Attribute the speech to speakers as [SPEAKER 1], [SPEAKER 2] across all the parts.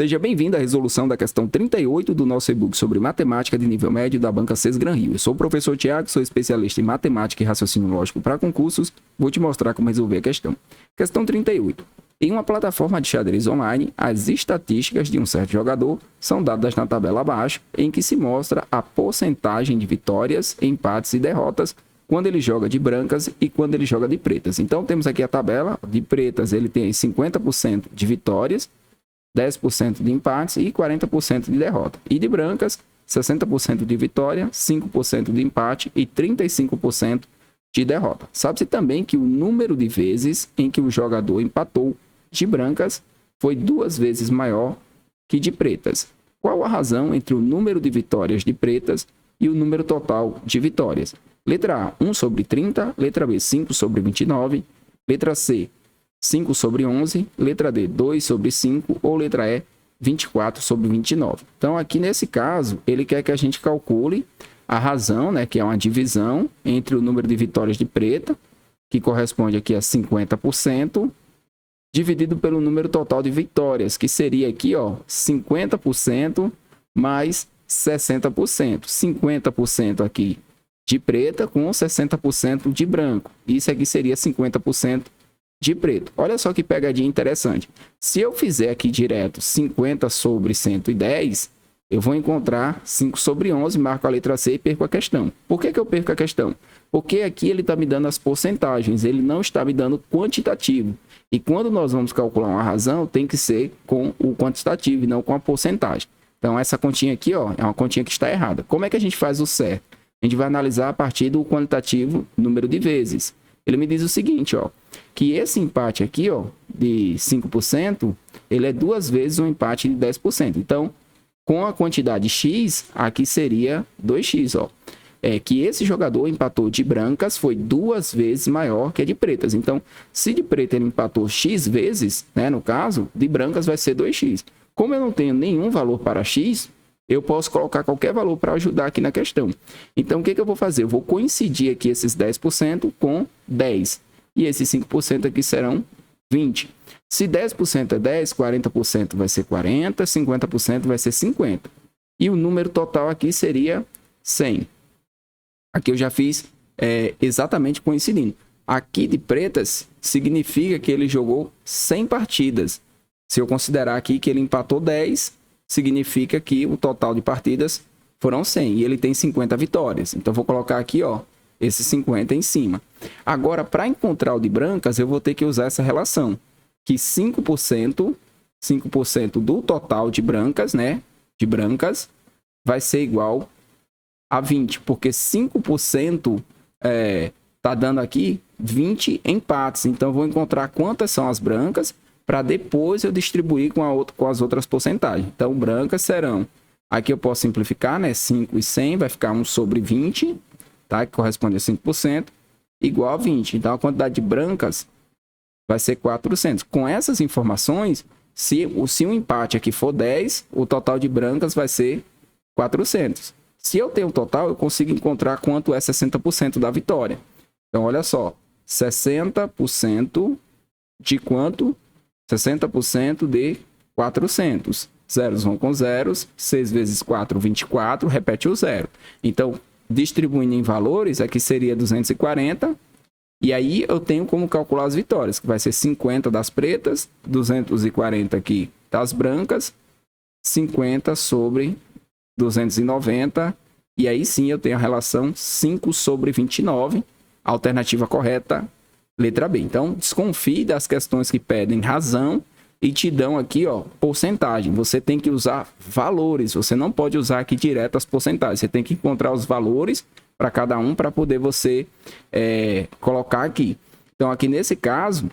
[SPEAKER 1] Seja bem-vindo à resolução da questão 38 do nosso e-book sobre matemática de nível médio da Banca CES Gran Rio. Eu sou o professor Tiago, sou especialista em matemática e raciocínio lógico para concursos. Vou te mostrar como resolver a questão. Questão 38. Em uma plataforma de xadrez online, as estatísticas de um certo jogador são dadas na tabela abaixo, em que se mostra a porcentagem de vitórias, empates e derrotas quando ele joga de brancas e quando ele joga de pretas. Então, temos aqui a tabela. De pretas, ele tem 50% de vitórias, 10% de empates e 40% de derrota. E de brancas, 60% de vitória, 5% de empate e 35% de derrota. Sabe-se também que o número de vezes em que o jogador empatou de brancas foi 2 vezes maior que de pretas. Qual a razão entre o número de vitórias de pretas e o número total de vitórias? Letra A, 1 sobre 30. Letra B, 5 sobre 29. Letra C, 5 sobre 11, letra D, 2 sobre 5, ou letra E, 24 sobre 29. Então, aqui nesse caso, ele quer que a gente calcule a razão, né, que é uma divisão entre o número de vitórias de preta, que corresponde aqui a 50%, dividido pelo número total de vitórias, que seria aqui, ó, 50% mais 60%. 50% aqui de preta com 60% de branco. Isso aqui seria 50% de preto. Olha só que pegadinha interessante. Se eu fizer aqui direto 50 sobre 110, eu vou encontrar 5 sobre 11, marco a letra C e perco a questão. Por que eu perco a questão? Porque aqui ele está me dando as porcentagens, ele não está me dando quantitativo. E quando nós vamos calcular uma razão, tem que ser com o quantitativo e não com a porcentagem. Então, essa continha aqui, ó, é uma continha que está errada. Como é que a gente faz o certo? A gente vai analisar a partir do quantitativo número de vezes. Ele me diz o seguinte, ó, que esse empate aqui, ó, de 5%, ele é 2 vezes um empate de 10%. Então, com a quantidade X, aqui seria 2x, ó. É que esse jogador empatou de brancas foi 2 vezes maior que a de pretas. Então, se de preta ele empatou X vezes, né, no caso, de brancas vai ser 2x. Como eu não tenho nenhum valor para X, eu posso colocar qualquer valor para ajudar aqui na questão. Então, o que eu vou fazer? Eu vou coincidir aqui esses 10% com 10. E esses 5% aqui serão 20. Se 10% é 10, 40% vai ser 40, 50% vai ser 50. E o número total aqui seria 100. Aqui eu já fiz exatamente coincidindo. Aqui de pretas significa que ele jogou 100 partidas. Se eu considerar aqui que ele empatou 10, significa que o total de partidas foram 100 e ele tem 50 vitórias. Então, vou colocar aqui, ó, esses 50 em cima. Agora, para encontrar o de brancas, eu vou ter que usar essa relação, que 5% do total de brancas, né, de brancas, vai ser igual a 20, porque 5% tá dando aqui 20 empates. Então, eu vou encontrar quantas são as brancas, para depois eu distribuir com as outras porcentagens. Então, brancas serão, aqui eu posso simplificar, né? 5 e 100 vai ficar 1 sobre 20, tá? Que corresponde a 5%, igual a 20. Então, a quantidade de brancas vai ser 400. Com essas informações, se o empate aqui for 10, o total de brancas vai ser 400. Se eu tenho o total, eu consigo encontrar quanto é 60% da vitória. Então, olha só, 60% de quanto? 60% de 400. Zeros vão com zeros. 6 vezes 4, 24. Repete o zero. Então, distribuindo em valores, aqui seria 240. E aí eu tenho como calcular as vitórias, que vai ser 50 das pretas, 240 aqui das brancas, 50 sobre 290. E aí sim eu tenho a relação 5 sobre 29. Alternativa correta, letra B. Então, desconfie das questões que pedem razão e te dão aqui, ó, porcentagem. Você tem que usar valores. Você não pode usar aqui direto as porcentagens. Você tem que encontrar os valores para cada um para poder você colocar aqui. Então, aqui nesse caso,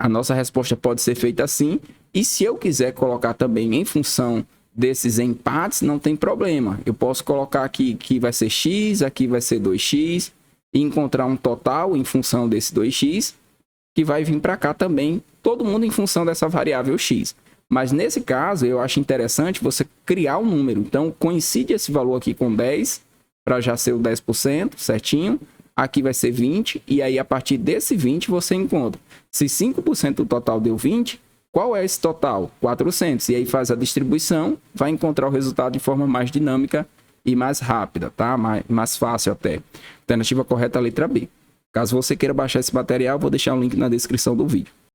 [SPEAKER 1] a nossa resposta pode ser feita assim. E se eu quiser colocar também em função desses empates, não tem problema. Eu posso colocar aqui que vai ser X, aqui vai ser 2x. E encontrar um total em função desse 2x, que vai vir para cá também, todo mundo em função dessa variável x. Mas nesse caso, eu acho interessante você criar um número. Então, coincide esse valor aqui com 10, para já ser o 10%, certinho. Aqui vai ser 20, e aí a partir desse 20 você encontra. Se 5% do total deu 20, Qual é esse total? 400. E aí faz a distribuição, vai encontrar o resultado de forma mais dinâmica e mais rápida, tá? Mais fácil até. Alternativa correta, a letra B. Caso você queira baixar esse material, vou deixar um link na descrição do vídeo.